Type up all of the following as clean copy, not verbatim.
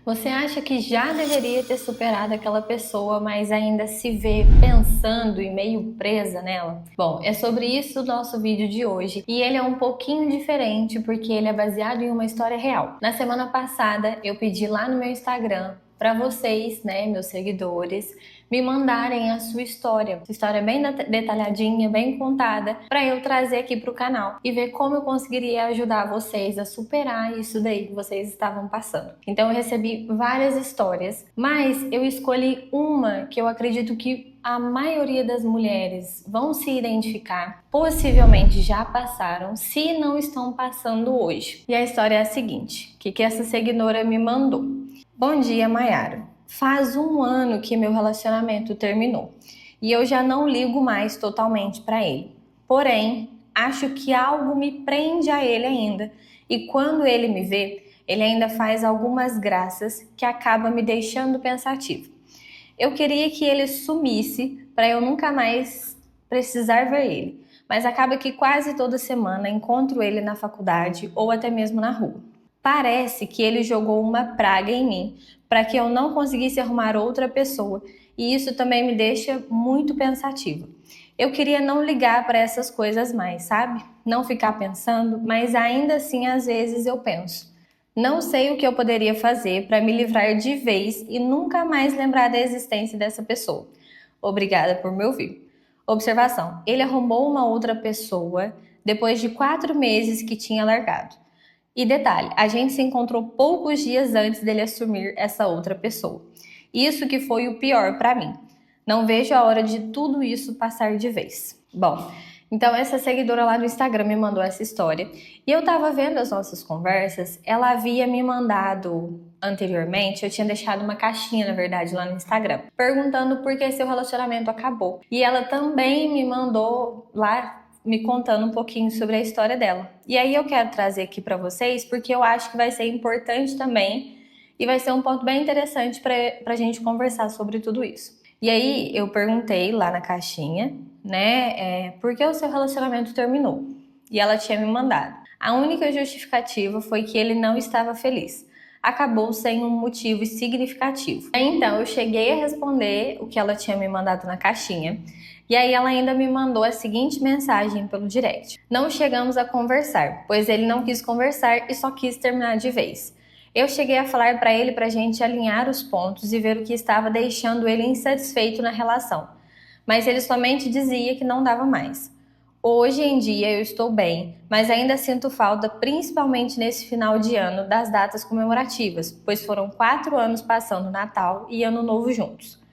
Você acha que já deveria ter superado aquela pessoa, mas ainda se vê pensando e meio presa nela? Bom, é sobre isso o nosso vídeo de hoje. E ele é um pouquinho diferente porque ele é baseado em uma história real. Na semana passada, eu pedi lá no meu Instagram para vocês, né, meus seguidores, me mandarem a sua história bem detalhadinha, bem contada, para eu trazer aqui para o canal e ver como eu conseguiria ajudar vocês a superar isso daí que vocês estavam passando. Então eu recebi várias histórias, mas eu escolhi uma que eu acredito que a maioria das mulheres vão se identificar, possivelmente já passaram, se não estão passando hoje. E a história é a seguinte, que essa seguidora me mandou. Bom dia, Mayara. Faz um ano que meu relacionamento terminou e eu já não ligo mais totalmente para ele. Porém, acho que algo me prende a ele ainda e quando ele me vê, ele ainda faz algumas graças que acaba me deixando pensativo. Eu queria que ele sumisse para eu nunca mais precisar ver ele, mas acaba que quase toda semana encontro ele na faculdade ou até mesmo na rua. Parece que ele jogou uma praga em mim para que eu não conseguisse arrumar outra pessoa, e isso também me deixa muito pensativa. Eu queria não ligar para essas coisas mais, sabe? Não ficar pensando, mas ainda assim às vezes eu penso. Não sei o que eu poderia fazer para me livrar de vez e nunca mais lembrar da existência dessa pessoa. Obrigada por me ouvir. Observação: ele arrumou uma outra pessoa depois de 4 meses que tinha largado. E detalhe, a gente se encontrou poucos dias antes dele assumir essa outra pessoa. Isso que foi o pior para mim. Não vejo a hora de tudo isso passar de vez. Bom, então essa seguidora lá no Instagram me mandou essa história e eu tava vendo as nossas conversas, ela havia me mandado anteriormente, eu tinha deixado uma caixinha, na verdade, lá no Instagram, perguntando por que seu relacionamento acabou. E ela também me mandou lá me contando um pouquinho sobre a história dela. E aí eu quero trazer aqui para vocês porque eu acho que vai ser importante também e vai ser um ponto bem interessante para a gente conversar sobre tudo isso. E aí eu perguntei lá na caixinha, né, por que o seu relacionamento terminou? E ela tinha me mandado. A única justificativa foi que ele não estava feliz. Acabou sem um motivo significativo. Então eu cheguei a responder o que ela tinha me mandado na caixinha. E aí ela ainda me mandou a seguinte mensagem pelo direct: não chegamos a conversar, pois ele não quis conversar e só quis terminar de vez. Eu cheguei a falar para ele para a gente alinhar os pontos e ver o que estava deixando ele insatisfeito na relação, mas ele somente dizia que não dava mais. Hoje em dia eu estou bem, mas ainda sinto falta, principalmente nesse final de ano, das datas comemorativas, pois foram 4 anos passando Natal e Ano Novo juntos.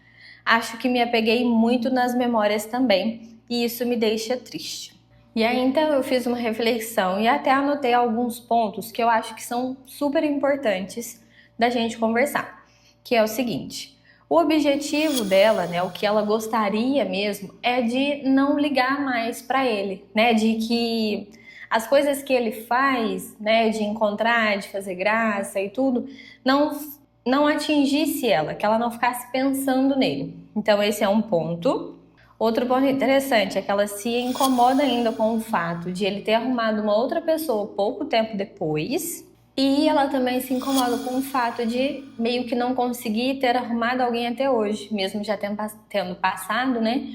Acho que me apeguei muito nas memórias também, e isso me deixa triste. E aí então eu fiz uma reflexão e até anotei alguns pontos que eu acho que são super importantes da gente conversar, que é o seguinte: o objetivo dela, né, o que ela gostaria mesmo é de não ligar mais para ele, né, de que as coisas que ele faz, né, de encontrar, de fazer graça e tudo, não atingisse ela, que ela não ficasse pensando nele. Então esse é um ponto. Outro ponto interessante é que ela se incomoda ainda com o fato de ele ter arrumado uma outra pessoa pouco tempo depois. E ela também se incomoda com o fato de meio que não conseguir ter arrumado alguém até hoje, mesmo já tendo passado, né,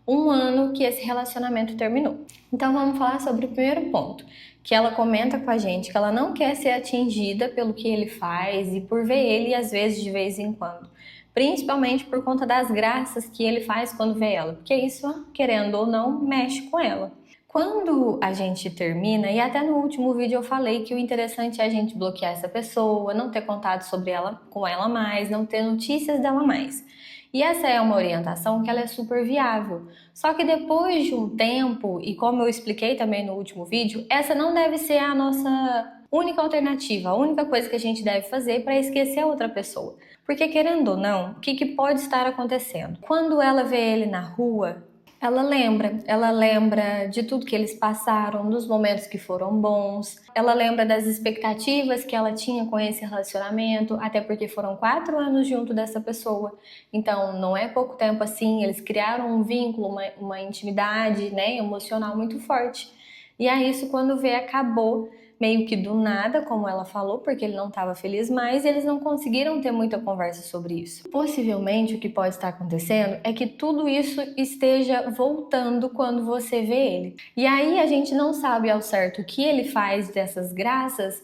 um ano que esse relacionamento terminou. Então vamos falar sobre o primeiro ponto, que ela comenta com a gente que ela não quer ser atingida pelo que ele faz e por ver ele às vezes de vez em quando. Principalmente por conta das graças que ele faz quando vê ela, porque isso, querendo ou não, mexe com ela. Quando a gente termina, e até no último vídeo eu falei que o interessante é a gente bloquear essa pessoa, não ter contato sobre ela, com ela mais, não ter notícias dela mais. E essa é uma orientação que ela é super viável. Só que depois de um tempo, e como eu expliquei também no último vídeo, essa não deve ser a nossa única alternativa, a única coisa que a gente deve fazer para esquecer a outra pessoa. Porque querendo ou não, o que pode estar acontecendo? Quando ela vê ele na rua, ela lembra de tudo que eles passaram, dos momentos que foram bons, ela lembra das expectativas que ela tinha com esse relacionamento, até porque foram 4 anos junto dessa pessoa, então não é pouco tempo assim, eles criaram um vínculo, uma intimidade, né, emocional muito forte. E aí isso quando vê acabou, meio que do nada, como ela falou, porque ele não estava feliz mais, e eles não conseguiram ter muita conversa sobre isso. Possivelmente, o que pode estar acontecendo é que tudo isso esteja voltando quando você vê ele. E aí a gente não sabe ao certo o que ele faz dessas graças,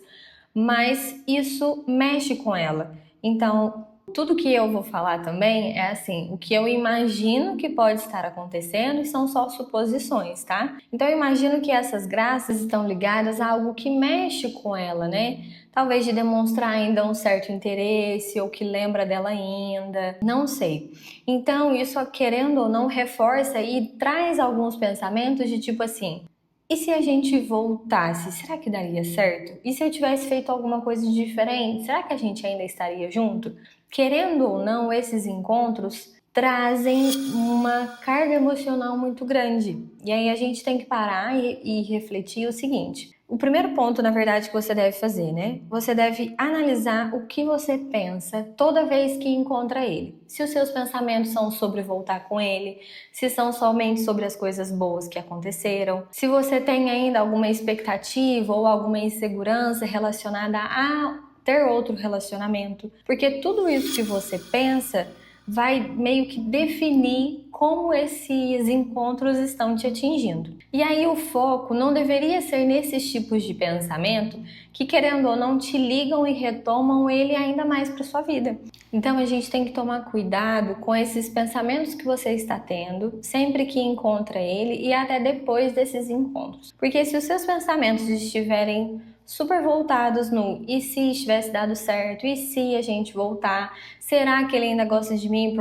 mas isso mexe com ela. Então, tudo que eu vou falar também é assim, o que eu imagino que pode estar acontecendo e são só suposições, tá? Então eu imagino que essas graças estão ligadas a algo que mexe com ela, né? Talvez de demonstrar ainda um certo interesse ou que lembra dela ainda, não sei. Então isso, querendo ou não, reforça e traz alguns pensamentos de tipo assim, e se a gente voltasse, será que daria certo? E se eu tivesse feito alguma coisa diferente, será que a gente ainda estaria junto? Querendo ou não, esses encontros trazem uma carga emocional muito grande. E aí a gente tem que parar e refletir o seguinte. O primeiro ponto, na verdade, que você deve fazer, né? Você deve analisar o que você pensa toda vez que encontra ele. Se os seus pensamentos são sobre voltar com ele, se são somente sobre as coisas boas que aconteceram, se você tem ainda alguma expectativa ou alguma insegurança relacionada a ter outro relacionamento, porque tudo isso que você pensa vai meio que definir como esses encontros estão te atingindo. E aí o foco não deveria ser nesses tipos de pensamento que, querendo ou não, te ligam e retomam ele ainda mais para sua vida. Então a gente tem que tomar cuidado com esses pensamentos que você está tendo sempre que encontra ele e até depois desses encontros. Porque se os seus pensamentos estiverem super voltados no e se tivesse dado certo, e se a gente voltar, será que ele ainda gosta de mim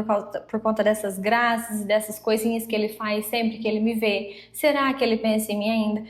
por conta dessas graças e dessas coisinhas que ele faz sempre que ele me vê? Será que ele pensa em mim ainda?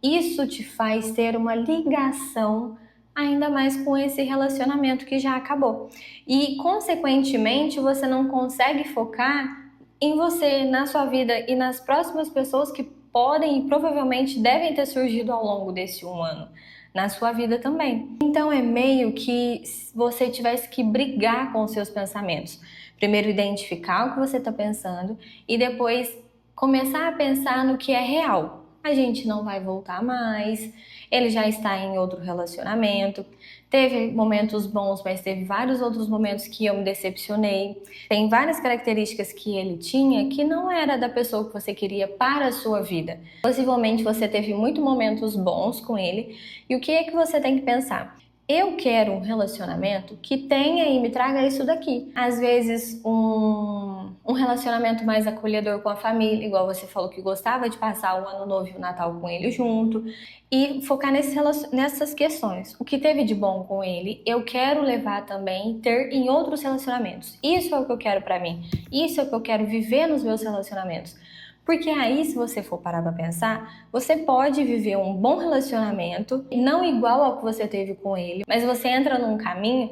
Isso te faz ter uma ligação ainda mais com esse relacionamento que já acabou. E, consequentemente, você não consegue focar em você, na sua vida e nas próximas pessoas que podem e provavelmente devem ter surgido ao longo desse um ano na sua vida também. Então é meio que você tivesse que brigar com os seus pensamentos. Primeiro identificar o que você está pensando e depois começar a pensar no que é real. A gente não vai voltar mais, ele já está em outro relacionamento, teve momentos bons, mas teve vários outros momentos que eu me decepcionei. Tem várias características que ele tinha que não era da pessoa que você queria para a sua vida. Possivelmente você teve muitos momentos bons com ele, e o que é que você tem que pensar? Eu quero um relacionamento que tenha e me traga isso daqui. Às vezes um relacionamento mais acolhedor com a família, igual você falou que gostava de passar o Ano Novo e o Natal com ele junto, e focar nessas questões. O que teve de bom com ele, eu quero levar também e ter em outros relacionamentos. Isso é o que eu quero pra mim. Isso é o que eu quero viver nos meus relacionamentos. Porque aí, se você for parar pra pensar, você pode viver um bom relacionamento, não igual ao que você teve com ele, mas você entra num caminho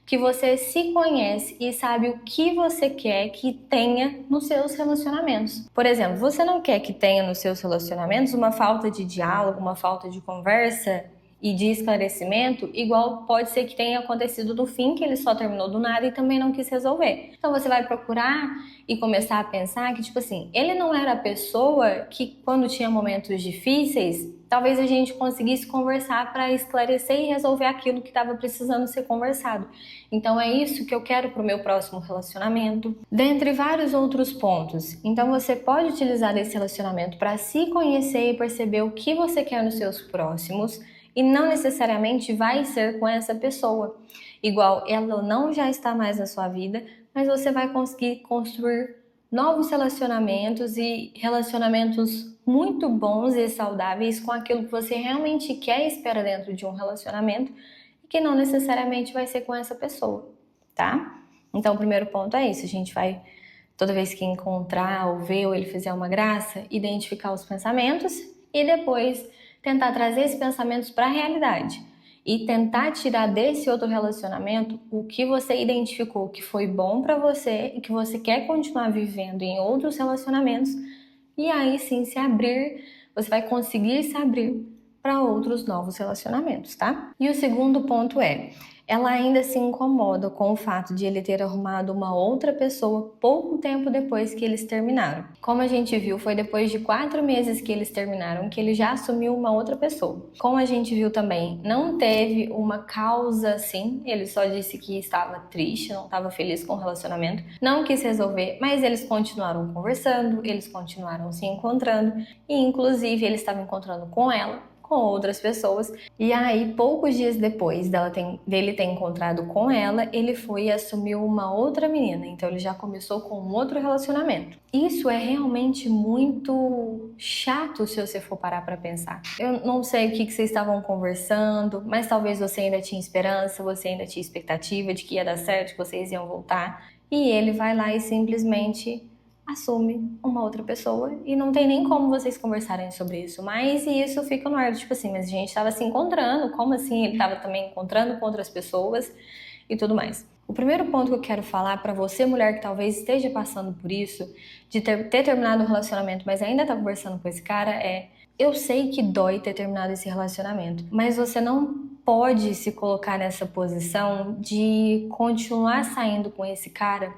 que você se conhece e sabe o que você quer que tenha nos seus relacionamentos. Por exemplo, você não quer que tenha nos seus relacionamentos uma falta de diálogo, uma falta de conversa e de esclarecimento, igual pode ser que tenha acontecido no fim, que ele só terminou do nada e também não quis resolver. Então você vai procurar e começar a pensar que, tipo assim, ele não era a pessoa que, quando tinha momentos difíceis, talvez a gente conseguisse conversar para esclarecer e resolver aquilo que estava precisando ser conversado. Então é isso que eu quero para o meu próximo relacionamento, dentre vários outros pontos. Então você pode utilizar esse relacionamento para se conhecer e perceber o que você quer nos seus próximos, e não necessariamente vai ser com essa pessoa. Igual ela não já está mais na sua vida, mas você vai conseguir construir novos relacionamentos e relacionamentos muito bons e saudáveis com aquilo que você realmente quer e espera dentro de um relacionamento e que não necessariamente vai ser com essa pessoa, tá? Então o primeiro ponto é isso, a gente vai, toda vez que encontrar ou ver ou ele fizer uma graça, identificar os pensamentos e depois tentar trazer esses pensamentos para a realidade e tentar tirar desse outro relacionamento o que você identificou que foi bom para você e que você quer continuar vivendo em outros relacionamentos, e aí sim se abrir, você vai conseguir se abrir para outros novos relacionamentos, tá? E o segundo ponto é ela ainda se incomoda com o fato de ele ter arrumado uma outra pessoa pouco tempo depois que eles terminaram. Como a gente viu, foi depois de 4 meses que eles terminaram que ele já assumiu uma outra pessoa. Como a gente viu também, não teve uma causa assim, ele só disse que estava triste, não estava feliz com o relacionamento, não quis resolver, mas eles continuaram conversando, eles continuaram se encontrando e inclusive ele estava encontrando com ela, com outras pessoas. E aí, poucos dias depois dele ter encontrado com ela, ele foi e assumiu uma outra menina. Então ele já começou com um outro relacionamento. Isso é realmente muito chato se você for parar pra pensar. Eu não sei o que vocês estavam conversando, mas talvez você ainda tinha esperança, você ainda tinha expectativa de que ia dar certo, que vocês iam voltar. E ele vai lá e simplesmente assume uma outra pessoa e não tem nem como vocês conversarem sobre isso, mas isso fica no ar, tipo assim, mas a gente tava se encontrando, como assim ele tava também encontrando com outras pessoas e tudo mais. O primeiro ponto que eu quero falar pra você, mulher que talvez esteja passando por isso, de ter terminado um relacionamento, mas ainda tá conversando com esse cara, eu sei que dói ter terminado esse relacionamento, mas você não pode se colocar nessa posição de continuar saindo com esse cara,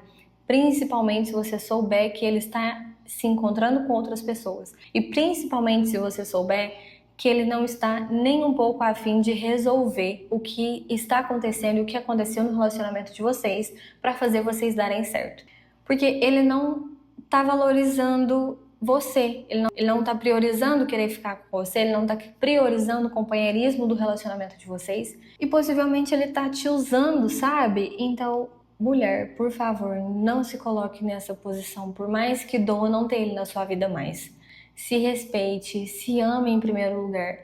principalmente se você souber que ele está se encontrando com outras pessoas. E principalmente se você souber que ele não está nem um pouco a fim de resolver o que está acontecendo e o que aconteceu no relacionamento de vocês para fazer vocês darem certo. Porque ele não está valorizando você, ele não tá priorizando querer ficar com você, ele não tá priorizando o companheirismo do relacionamento de vocês e possivelmente ele tá te usando, sabe? Então, mulher, por favor, não se coloque nessa posição, por mais que doa não ter ele na sua vida mais. Se respeite, se ame em primeiro lugar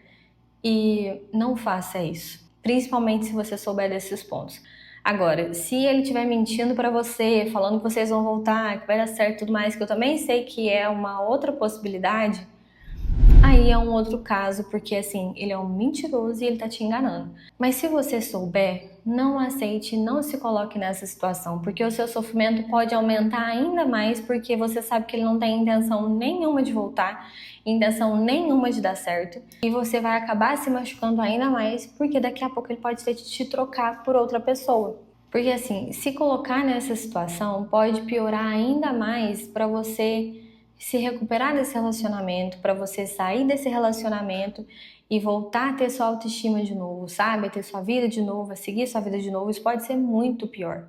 e não faça isso, principalmente se você souber desses pontos. Agora, se ele estiver mentindo pra você, falando que vocês vão voltar, que vai dar certo e tudo mais, que eu também sei que é uma outra possibilidade, aí é um outro caso, porque assim, ele é um mentiroso e ele tá te enganando. Mas se você souber, não aceite, não se coloque nessa situação, porque o seu sofrimento pode aumentar ainda mais, porque você sabe que ele não tem intenção nenhuma de voltar, intenção nenhuma de dar certo, e você vai acabar se machucando ainda mais, porque daqui a pouco ele pode ter te trocar por outra pessoa. Porque assim, se colocar nessa situação pode piorar ainda mais para você se recuperar desse relacionamento, para você sair desse relacionamento e voltar a ter sua autoestima de novo, sabe? A ter sua vida de novo, a seguir sua vida de novo, isso pode ser muito pior.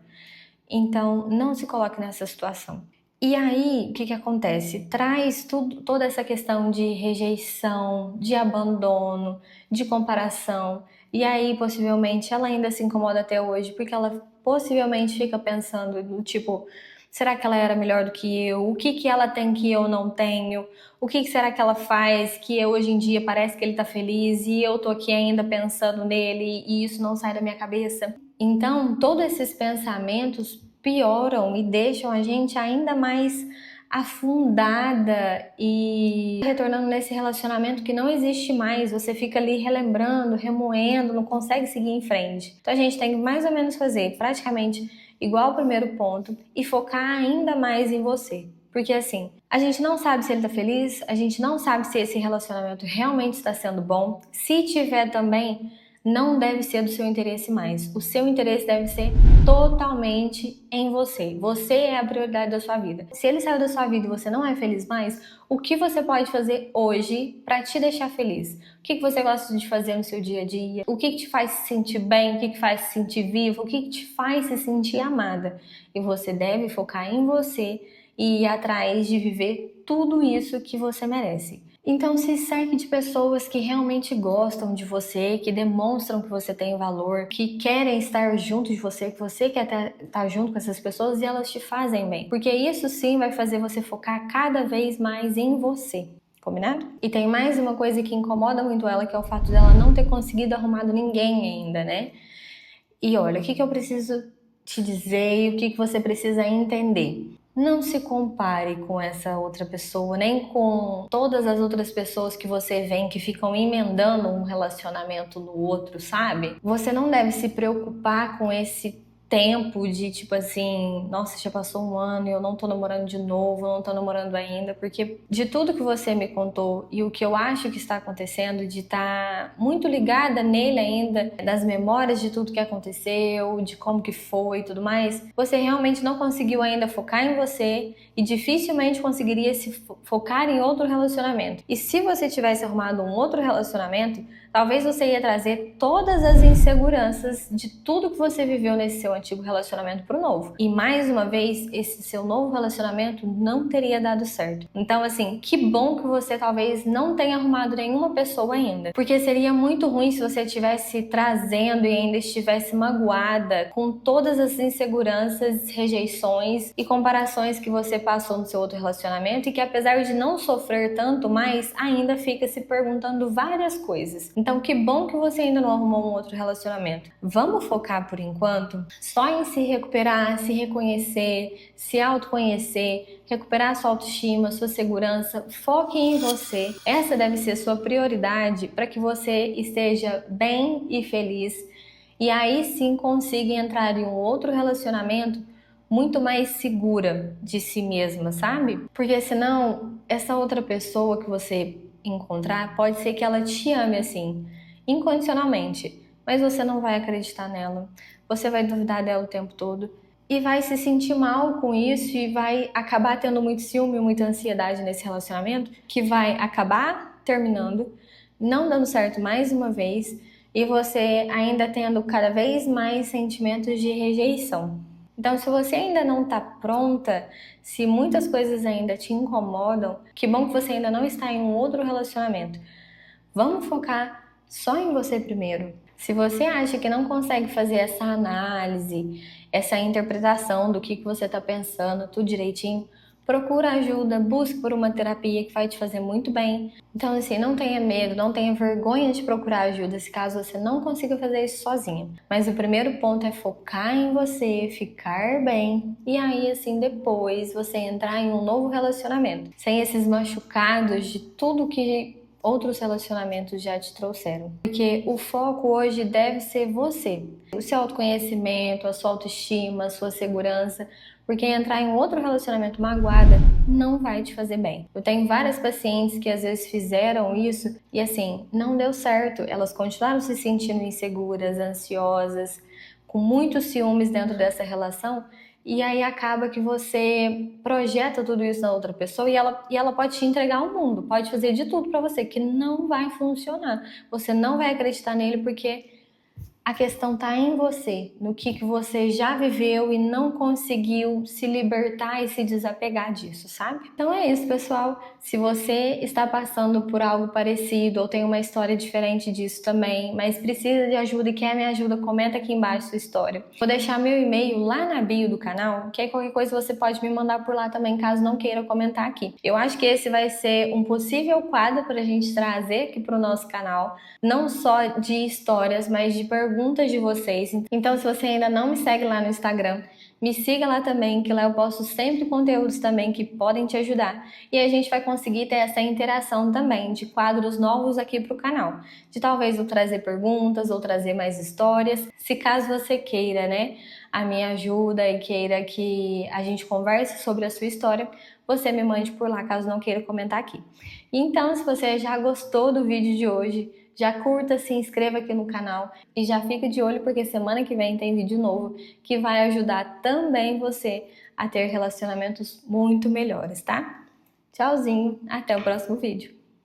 Então, não se coloque nessa situação. E aí, o que acontece? Traz toda essa questão de rejeição, de abandono, de comparação. E aí, possivelmente, ela ainda se incomoda até hoje, porque ela possivelmente fica pensando no tipo, será que ela era melhor do que eu? O que ela tem que eu não tenho? O que será que ela faz que hoje em dia parece que ele tá feliz e eu tô aqui ainda pensando nele e isso não sai da minha cabeça? Então, todos esses pensamentos pioram e deixam a gente ainda mais afundada e retornando nesse relacionamento que não existe mais. Você fica ali relembrando, remoendo, não consegue seguir em frente. Então a gente tem que mais ou menos fazer praticamente igual ao primeiro ponto e focar ainda mais em você. Porque assim, a gente não sabe se ele tá feliz, a gente não sabe se esse relacionamento realmente está sendo bom. Se tiver também, não deve ser do seu interesse mais. O seu interesse deve ser totalmente em você. Você é a prioridade da sua vida. Se ele saiu da sua vida e você não é feliz mais, o que você pode fazer hoje para te deixar feliz? O que você gosta de fazer no seu dia a dia? O que te faz se sentir bem? O que faz se sentir vivo? O que te faz se sentir amada? E você deve focar em você e ir atrás de viver tudo isso que você merece. Então se cerque de pessoas que realmente gostam de você, que demonstram que você tem valor, que querem estar junto de você, que você quer estar junto com essas pessoas e elas te fazem bem. Porque isso sim vai fazer você focar cada vez mais em você. Combinado? E tem mais uma coisa que incomoda muito ela, que é o fato dela não ter conseguido arrumado ninguém ainda, né? E olha, o que eu preciso te dizer e o que você precisa entender? Não se compare com essa outra pessoa, nem com todas as outras pessoas que você vê que ficam emendando um relacionamento no outro, sabe? Você não deve se preocupar com esse tempo de tipo assim, nossa, já passou um ano e eu não tô namorando de novo, eu não tô namorando ainda, porque de tudo que você me contou e o que eu acho que está acontecendo, de estar muito ligada nele ainda, das memórias de tudo que aconteceu, de como que foi e tudo mais, você realmente não conseguiu ainda focar em você e dificilmente conseguiria se focar em outro relacionamento. E se você tivesse arrumado um outro relacionamento, talvez você ia trazer todas as inseguranças de tudo que você viveu nesse seu antigo relacionamento pro novo. E mais uma vez, esse seu novo relacionamento não teria dado certo. Então, assim, que bom que você talvez não tenha arrumado nenhuma pessoa ainda. Porque seria muito ruim se você estivesse trazendo e ainda estivesse magoada com todas as inseguranças, rejeições e comparações que você passou no seu outro relacionamento e que apesar de não sofrer tanto mais, ainda fica se perguntando várias coisas. Então, que bom que você ainda não arrumou um outro relacionamento. Vamos focar por enquanto só em se recuperar, se reconhecer, se autoconhecer, recuperar sua autoestima, sua segurança. Foque em você. Essa deve ser sua prioridade para que você esteja bem e feliz. E aí sim consiga entrar em um outro relacionamento muito mais segura de si mesma, sabe? Porque senão essa outra pessoa que você encontrar, pode ser que ela te ame assim, incondicionalmente, mas você não vai acreditar nela, você vai duvidar dela o tempo todo e vai se sentir mal com isso e vai acabar tendo muito ciúme, muita ansiedade nesse relacionamento, que vai acabar terminando, não dando certo mais uma vez e você ainda tendo cada vez mais sentimentos de rejeição. Então, se você ainda não está pronta, se muitas coisas ainda te incomodam, que bom que você ainda não está em um outro relacionamento. Vamos focar só em você primeiro. Se você acha que não consegue fazer essa análise, essa interpretação do que você está pensando, tudo direitinho, procura ajuda, busque por uma terapia que vai te fazer muito bem. Então, assim, não tenha medo, não tenha vergonha de procurar ajuda se caso você não consiga fazer isso sozinha. Mas o primeiro ponto é focar em você, ficar bem e aí, assim, depois você entrar em um novo relacionamento, sem esses machucados de tudo que outros relacionamentos já te trouxeram. Porque o foco hoje deve ser você, o seu autoconhecimento, a sua autoestima, a sua segurança, porque entrar em um outro relacionamento magoada não vai te fazer bem. Eu tenho várias pacientes que às vezes fizeram isso e assim, não deu certo. Elas continuaram se sentindo inseguras, ansiosas, com muitos ciúmes dentro dessa relação. E aí acaba que você projeta tudo isso na outra pessoa e ela pode te entregar o mundo, pode fazer de tudo pra você, que não vai funcionar. Você não vai acreditar nele porque a questão tá em você, no que você já viveu e não conseguiu se libertar e se desapegar disso, sabe? Então é isso, pessoal. Se você está passando por algo parecido ou tem uma história diferente disso também, mas precisa de ajuda e quer minha ajuda, comenta aqui embaixo sua história. Vou deixar meu e-mail lá na bio do canal, que aí qualquer coisa você pode me mandar por lá também, caso não queira comentar aqui. Eu acho que esse vai ser um possível quadro pra gente trazer aqui pro nosso canal, não só de histórias, mas de perguntas de vocês. Então, se você ainda não me segue lá no Instagram, me siga lá também, que lá eu posto sempre conteúdos também que podem te ajudar. E a gente vai conseguir ter essa interação também de quadros novos aqui pro canal. De talvez eu trazer perguntas ou trazer mais histórias. Se caso você queira, né, a minha ajuda e queira que a gente converse sobre a sua história, você me mande por lá, caso não queira comentar aqui. Então, se você já gostou do vídeo de hoje, já curta, se inscreva aqui no canal e já fica de olho porque semana que vem tem vídeo novo que vai ajudar também você a ter relacionamentos muito melhores, tá? Tchauzinho, até o próximo vídeo.